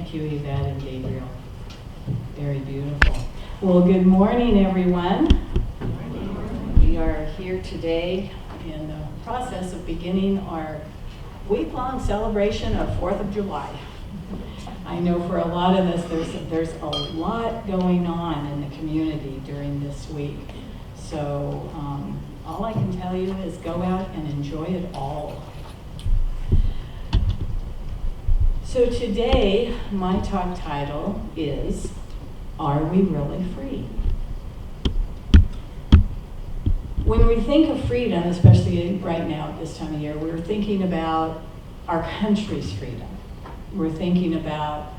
Thank you, Yvette and Gabriel. Very beautiful. Well, good morning, everyone. We are here today in the process of beginning our week-long celebration of 4th of July. I know for a lot of us, there's a lot going on in the community during this week. So all I can tell you is go out and enjoy it all. So today, my talk title is, Are We Really Free? When we think of freedom, especially right now at this time of year, we're thinking about our country's freedom. We're thinking about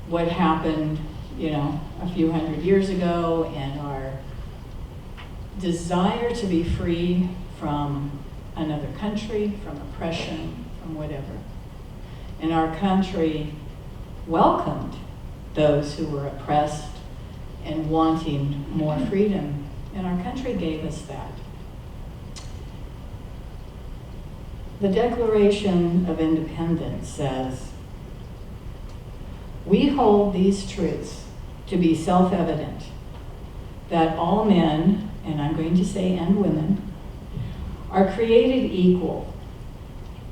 what happened, a few hundred years ago, and our desire to be free from another country, from oppression, from whatever. And our country welcomed those who were oppressed and wanting more freedom. And our country gave us that. The Declaration of Independence says, "We hold these truths to be self-evident, that all men," and I'm going to say and women, "are created equal,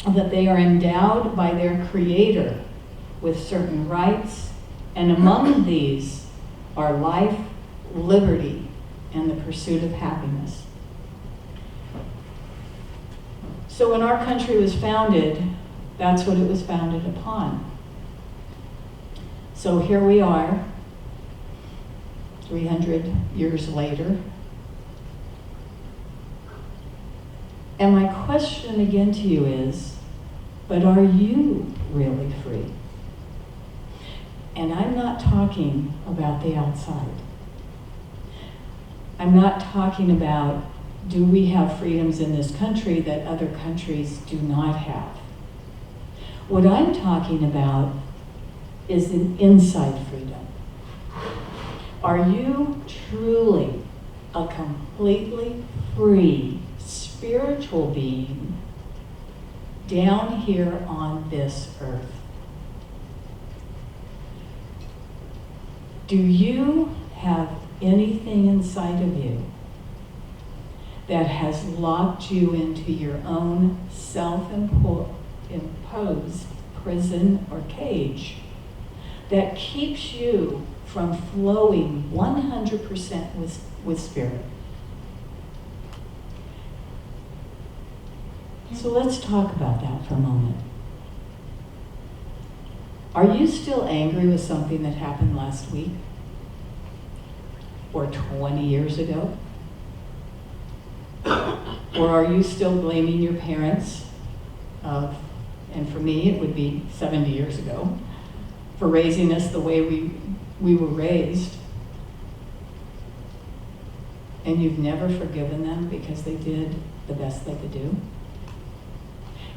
that they are endowed by their Creator with certain rights, and among these are life, liberty, and the pursuit of happiness." So when our country was founded, that's what it was founded upon. So here we are, 300 years later. And my question again to you is, but are you really free? And I'm not talking about the outside. I'm not talking about, do we have freedoms in this country that other countries do not have? What I'm talking about is an inside freedom. Are you truly a completely free spiritual being down here on this earth? Do you have anything inside of you that has locked you into your own self-imposed prison or cage that keeps you from flowing 100% with spirit? So let's talk about that for a moment. Are you still angry with something that happened last week? Or 20 years ago? Or are you still blaming your parents and for me it would be 70 years ago, for raising us the way we were raised? And you've never forgiven them because they did the best they could do?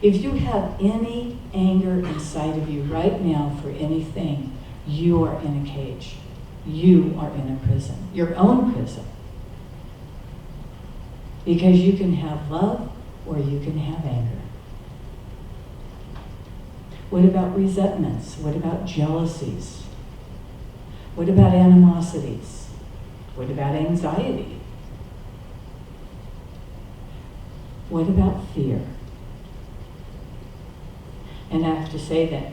If you have any anger inside of you right now for anything, you are in a cage. You are in a prison, your own prison. Because you can have love or you can have anger. What about resentments? What about jealousies? What about animosities? What about anxiety? What about fear? And I have to say that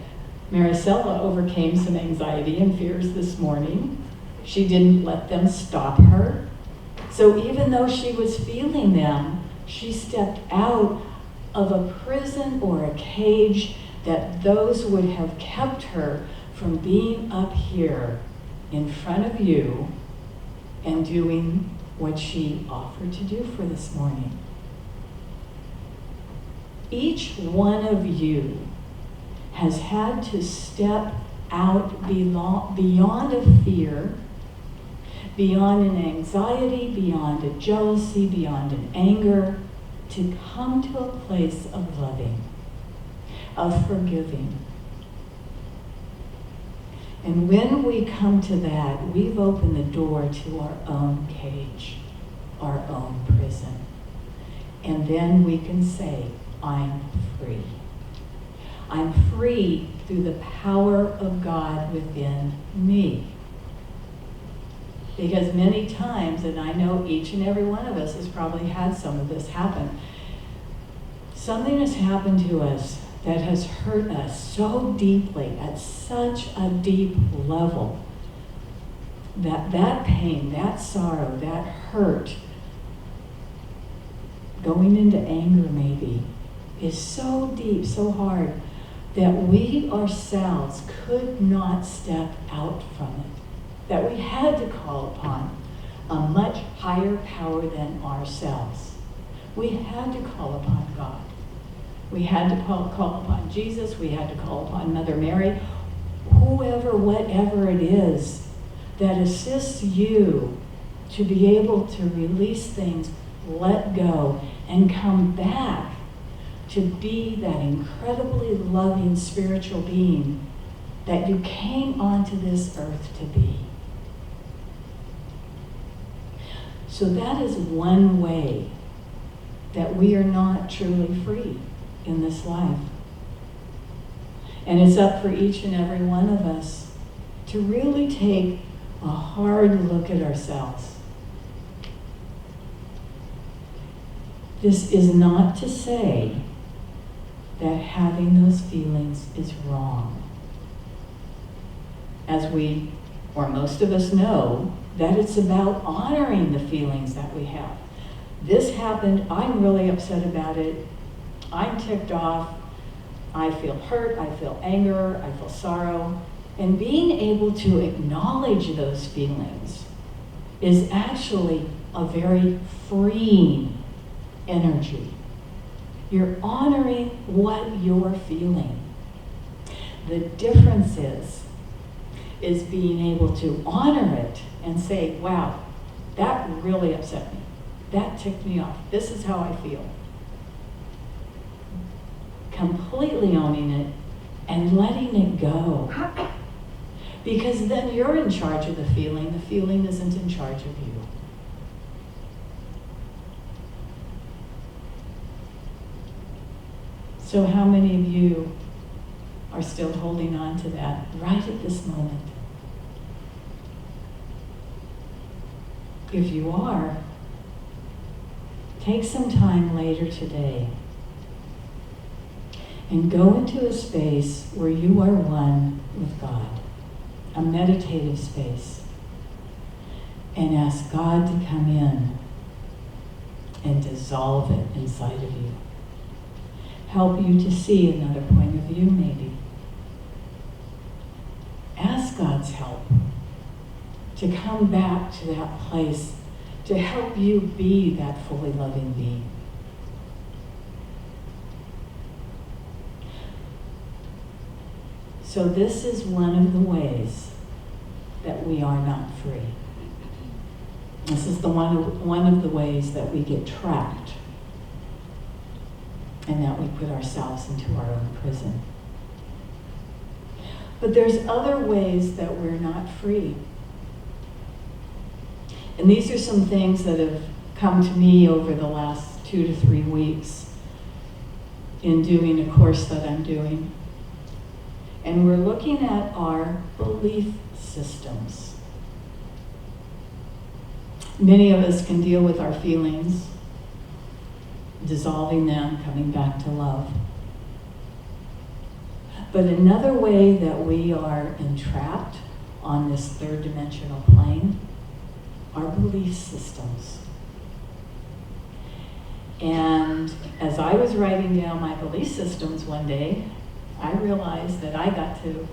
Maricela overcame some anxiety and fears this morning. She didn't let them stop her. So even though she was feeling them, she stepped out of a prison or a cage that those would have kept her from being up here in front of you and doing what she offered to do for this morning. Each one of you has had to step out beyond a fear, beyond an anxiety, beyond a jealousy, beyond an anger, to come to a place of loving, of forgiving. And when we come to that, we've opened the door to our own cage, our own prison. And then we can say, I'm free. I'm free through the power of God within me. Because many times, and I know each and every one of us has probably had some of this happen, something has happened to us that has hurt us so deeply, at such a deep level, that pain, that sorrow, that hurt, going into anger maybe, is so deep, so hard, that we ourselves could not step out from it. That we had to call upon a much higher power than ourselves. We had to call upon God. We had to call upon Jesus. We had to call upon Mother Mary. Whoever, whatever it is that assists you to be able to release things, let go, and come back to be that incredibly loving spiritual being that you came onto this earth to be. So that is one way that we are not truly free in this life. And it's up for each and every one of us to really take a hard look at ourselves. This is not to say that having those feelings is wrong. As we, or most of us know, that it's about honoring the feelings that we have. This happened, I'm really upset about it, I'm ticked off, I feel hurt, I feel anger, I feel sorrow. And being able to acknowledge those feelings is actually a very freeing energy. You're honoring what you're feeling. The difference is being able to honor it and say, wow, that really upset me. That ticked me off. This is how I feel. Completely owning it and letting it go. Because then you're in charge of the feeling isn't in charge of you. So how many of you are still holding on to that right at this moment? If you are, take some time later today and go into a space where you are one with God, a meditative space, and ask God to come in and dissolve it inside of you. Help you to see another point of view, maybe. Ask God's help to come back to that place, to help you be that fully loving being. So this is one of the ways that we are not free. This is one of the ways that we get trapped and that we put ourselves into our own prison. But there's other ways that we're not free. And these are some things that have come to me over the last 2 to 3 weeks in doing a course that I'm doing. And we're looking at our belief systems. Many of us can deal with our feelings, dissolving them, coming back to love. But another way that we are entrapped on this third dimensional plane are belief systems. And as I was writing down my belief systems one day, I realized that I got to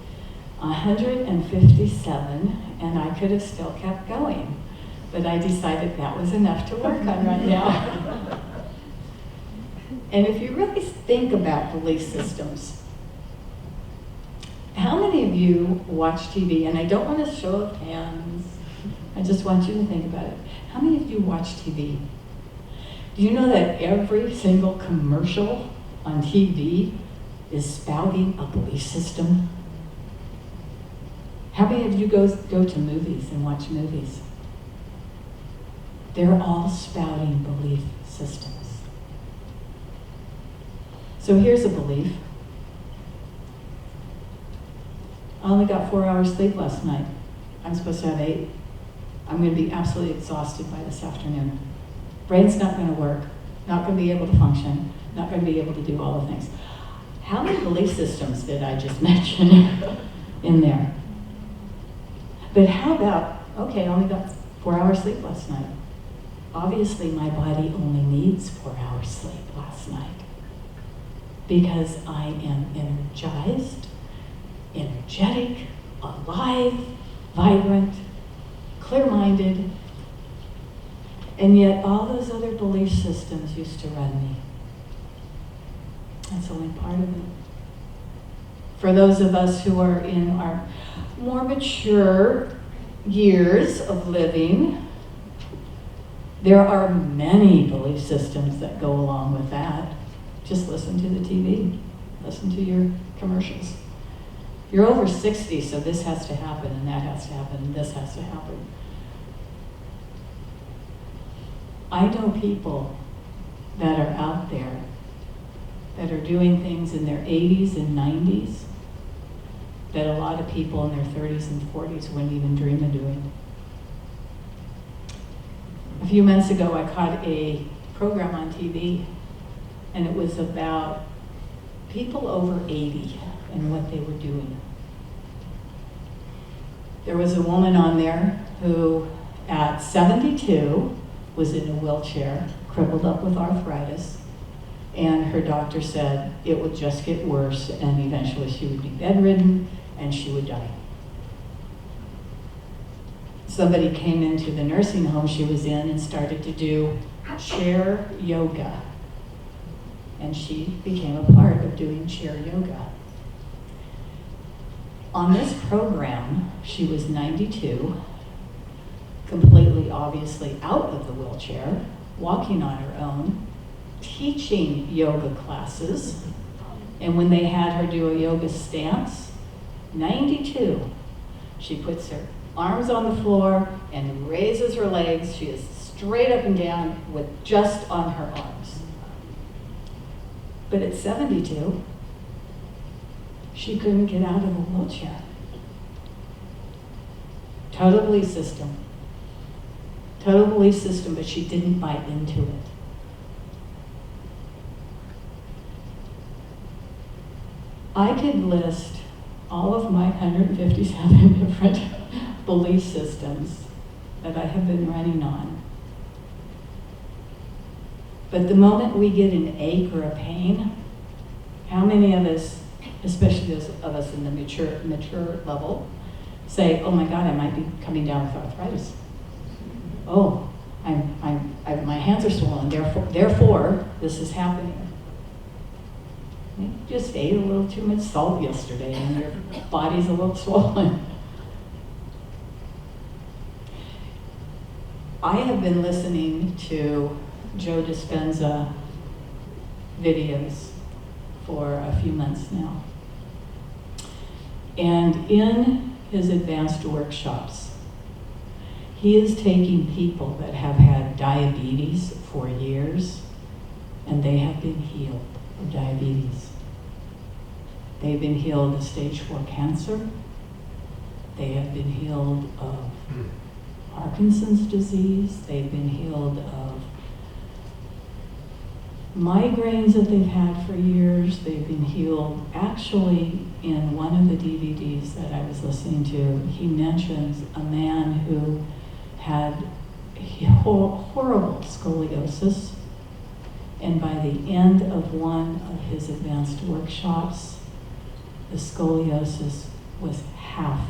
157 and I could have still kept going. But I decided that was enough to work on right now. And if you really think about belief systems, how many of you watch TV? And I don't want a show of hands. I just want you to think about it. How many of you watch TV? Do you know that every single commercial on TV is spouting a belief system? How many of you go to movies and watch movies? They're all spouting belief systems. So here's a belief. I only got 4 hours sleep last night. I'm supposed to have 8. I'm going to be absolutely exhausted by this afternoon. Brain's not going to work, not going to be able to function, not going to be able to do all the things. How many belief systems did I just mention in there? But how about, okay, I only got 4 hours sleep last night. Obviously, my body only needs 4 hours sleep last night because I am energized, energetic, alive, vibrant, clear-minded, and yet all those other belief systems used to run me. That's only part of it. For those of us who are in our more mature years of living, there are many belief systems that go along with that. Just listen to the TV, listen to your commercials. You're over 60, so this has to happen, and that has to happen, and this has to happen. I know people that are out there that are doing things in their 80s and 90s that a lot of people in their 30s and 40s wouldn't even dream of doing. A few months ago, I caught a program on TV, and it was about people over 80 and what they were doing. There was a woman on there who, at 72, was in a wheelchair, crippled up with arthritis, and her doctor said it would just get worse, and eventually she would be bedridden, and she would die. Somebody came into the nursing home she was in and started to do chair yoga. And she became a part of doing chair yoga. On this program, she was 92, completely obviously out of the wheelchair, walking on her own, teaching yoga classes. And when they had her do a yoga stance, 92, she puts her arms on the floor and raises her legs. She is straight up and down with just on her arms. But at 72, she couldn't get out of a wheelchair. Total belief system. Total belief system, but she didn't buy into it. I could list all of my 157 different belief systems that I have been running on. But the moment we get an ache or a pain, how many of us, especially those of us in the mature level, say, oh my God, I might be coming down with arthritis. Oh, my hands are swollen, therefore this is happening. You just ate a little too much salt yesterday and your body's a little swollen. I have been listening to Joe Dispenza videos for a few months now. And in his advanced workshops, he is taking people that have had diabetes for years, and they have been healed of diabetes. They've been healed of stage 4 cancer. They have been healed of Parkinson's disease. They've been healed of migraines that they've had for years. They've been healed. Actually, in one of the DVDs that I was listening to, he mentions a man who had horrible scoliosis, and by the end of one of his advanced workshops, the scoliosis was half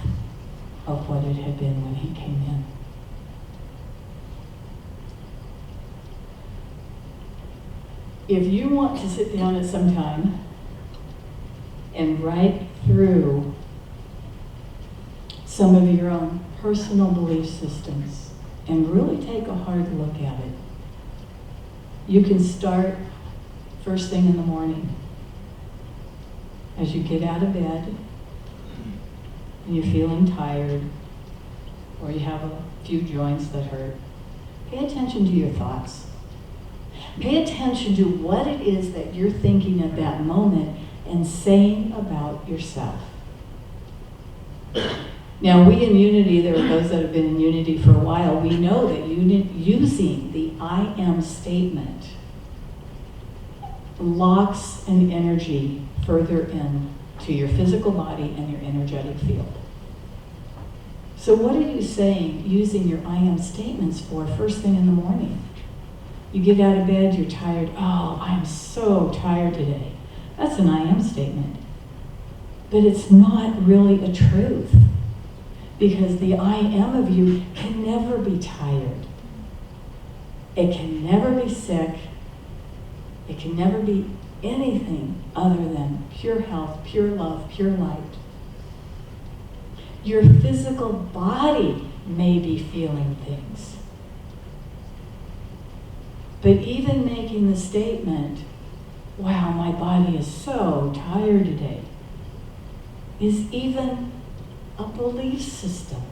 of what it had been when he came in. If you want to sit down at some time and write through some of your own personal belief systems and really take a hard look at it, you can start first thing in the morning. As you get out of bed and you're feeling tired or you have a few joints that hurt, pay attention to your thoughts. Pay attention to what it is that you're thinking at that moment and saying about yourself. Now, we in Unity, there are those that have been in Unity for a while, we know that using the I am statement locks an energy further in to your physical body and your energetic field. So what are you saying using your I am statements for first thing in the morning? You get out of bed, you're tired. Oh, I'm so tired today. That's an I am statement. But it's not really a truth, because the I am of you can never be tired. It can never be sick. It can never be anything other than pure health, pure love, pure light. Your physical body may be feeling things. But even making the statement, wow, my body is so tired today, is even a belief system.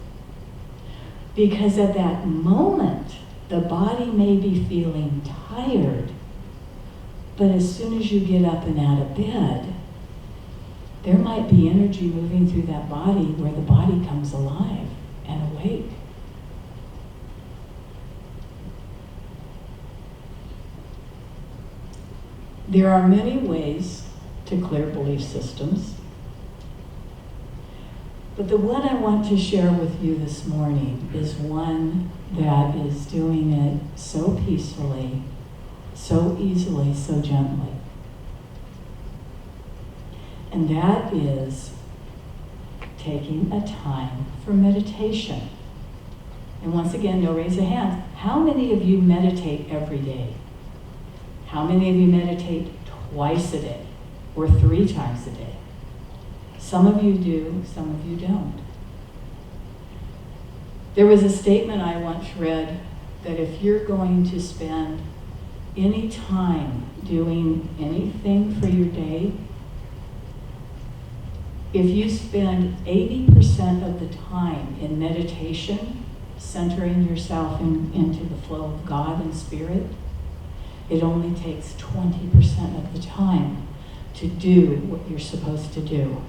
Because at that moment, the body may be feeling tired, but as soon as you get up and out of bed, there might be energy moving through that body where the body comes alive and awake. There are many ways to clear belief systems, but the one I want to share with you this morning is one that is doing it so peacefully, so easily, so gently. And that is taking a time for meditation. And once again, no raise of hands. How many of you meditate every day? How many of you meditate twice a day or 3 times a day? Some of you do, some of you don't. There was a statement I once read that if you're going to spend any time doing anything for your day, if you spend 80% of the time in meditation, centering yourself into the flow of God and Spirit, it only takes 20% of the time to do what you're supposed to do,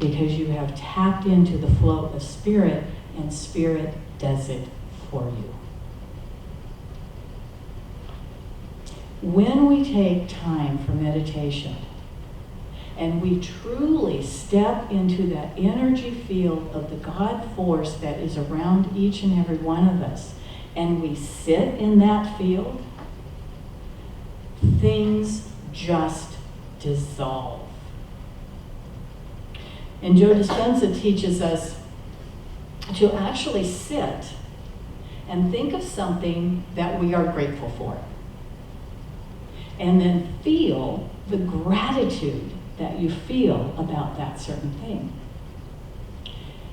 because you have tapped into the flow of Spirit, and Spirit does it for you. When we take time for meditation, and we truly step into that energy field of the God force that is around each and every one of us, and we sit in that field, things just dissolve. And Joe Dispenza teaches us to actually sit and think of something that we are grateful for, and then feel the gratitude that you feel about that certain thing.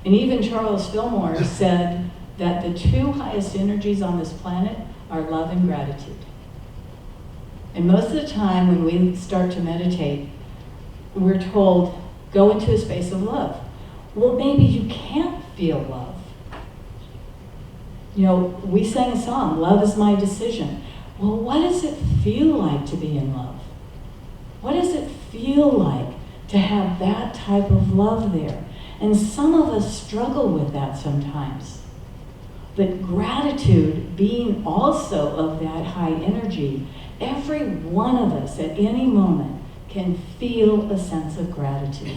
And even Charles Fillmore said that the 2 highest energies on this planet are love and gratitude. And most of the time when we start to meditate, we're told, go into a space of love. Well, maybe you can't feel love. You know, we sang a song, Love is My Decision. Well, what does it feel like to be in love? What does it feel like to have that type of love there? And some of us struggle with that sometimes. But gratitude being also of that high energy, every one of us at any moment can feel a sense of gratitude.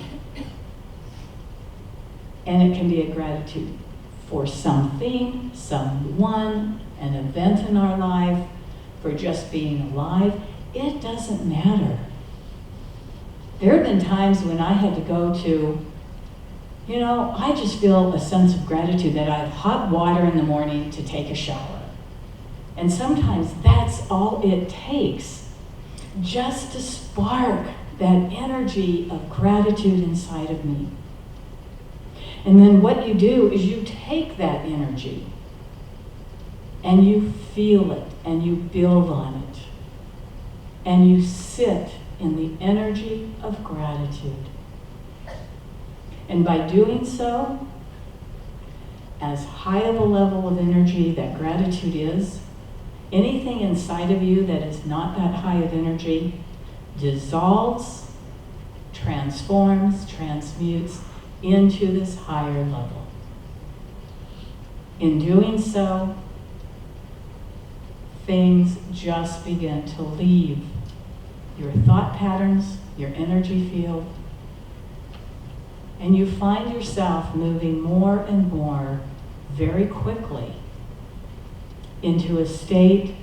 And it can be a gratitude for something, someone, an event in our life, for just being alive. It doesn't matter. There have been times when I had to go to, I just feel a sense of gratitude that I have hot water in the morning to take a shower. And sometimes that's all it takes, just to spark that energy of gratitude inside of me. And then what you do is you take that energy and you feel it and you build on it. And you sit in the energy of gratitude. And by doing so, as high of a level of energy that gratitude is, anything inside of you that is not that high of energy dissolves, transforms, transmutes into this higher level. In doing so, things just begin to leave your thought patterns, your energy field, and you find yourself moving more and more very quickly into a state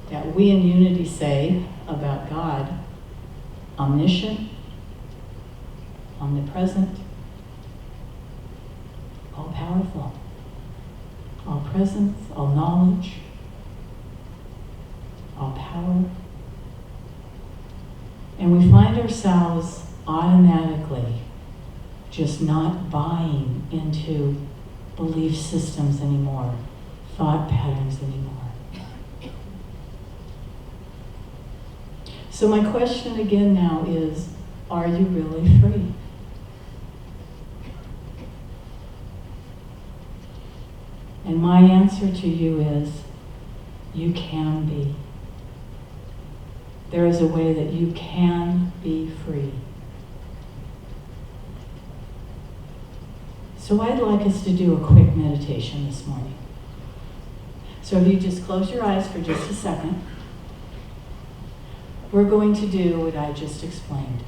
that we in Unity say about God: omniscient, omnipresent, all-powerful, all presence, all knowledge, all power. And we find ourselves automatically just not buying into belief systems anymore, thought patterns anymore. So my question again now is, are you really free? And my answer to you is, you can be. There is a way that you can be free. So I'd like us to do a quick meditation this morning. So if you just close your eyes for just a second, we're going to do what I just explained.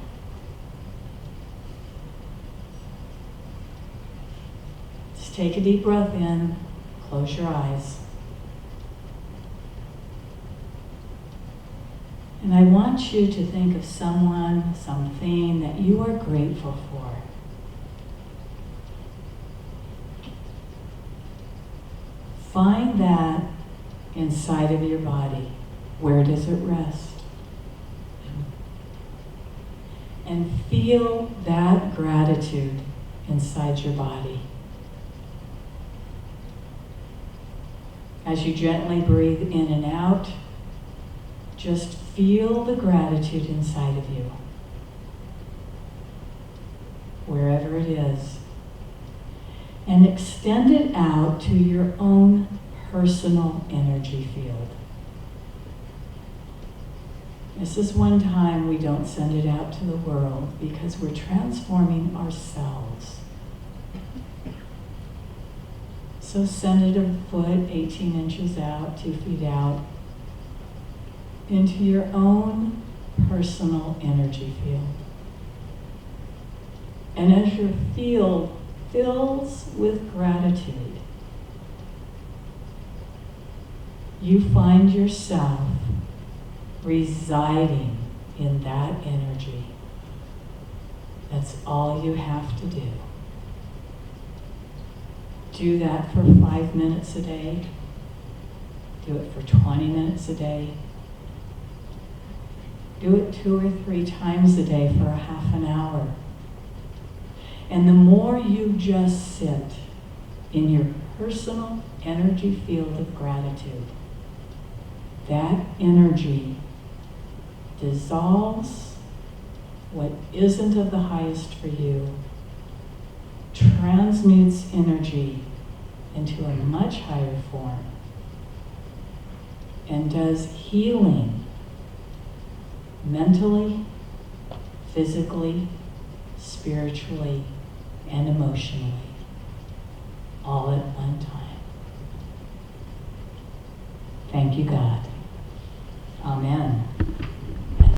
Just take a deep breath in, close your eyes. And I want you to think of someone, something that you are grateful for. Find that inside of your body. Where does it rest? And feel that gratitude inside your body. As you gently breathe in and out, just feel the gratitude inside of you, wherever it is, and extend it out to your own personal energy field. This is one time we don't send it out to the world because we're transforming ourselves. So send it a foot, 18 inches out, 2 feet out, into your own personal energy field. And as your field fills with gratitude, you find yourself residing in that energy. That's all you have to do. Do that for 5 minutes a day. Do it for 20 minutes a day. Do it 2 or 3 times a day for a half an hour. And the more you just sit in your personal energy field of gratitude, that energy dissolves what isn't of the highest for you, transmutes energy into a much higher form, and does healing mentally, physically, spiritually, and emotionally, all at one time. Thank you, God. Amen.